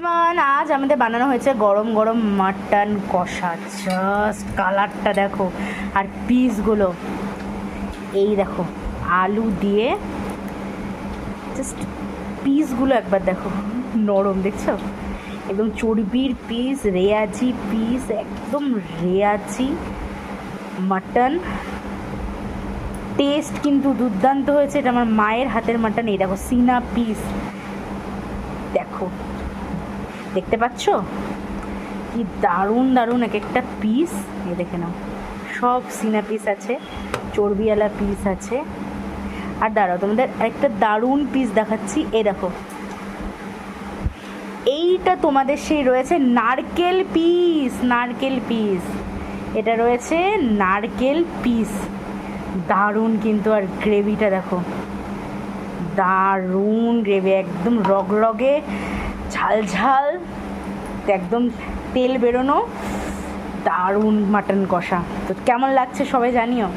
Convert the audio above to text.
Everyone, আজ আমাদের বানানো হয়েছে গরম গরম মাটন কষা। জাস্ট কালারটা দেখো, আর পিসগুলো এই দেখো, আলু দিয়ে জাস্ট পিসগুলো একবার দেখো, নরম দেখছো, একদম চর্বির পিস, রেয়াজি পিস, একদম রেয়াজি মাটন। টেস্ট কিন্তু দুর্দান্ত হয়েছে। এটা আমার মায়ের হাতের মাটন। এই দেখো সিনা পিস, দেখো দেখতে পাচ্ছ কি দারুণ দারুণ এক একটা পিস। এ দেখে নাও, সব সিনা পিস আছে, চর্বিওয়ালা পিস আছে। আর দাঁড়াও, তোমাদের একটা দারুণ পিস দেখাচ্ছি। এ দেখো, এইটা তোমাদের সেই রয়েছে নারকেল পিস, নারকেল পিস, এটা রয়েছে নারকেল পিস। দারুণ কিন্তু। আর গ্রেভিটা দেখো, দারুণ গ্রেভি, একদম রগরগে ঝাল ঝাল, একদম তেল বেরোনো, দারুণ মাটন কষা। তো কেমন লাগছে সবাই জানিও।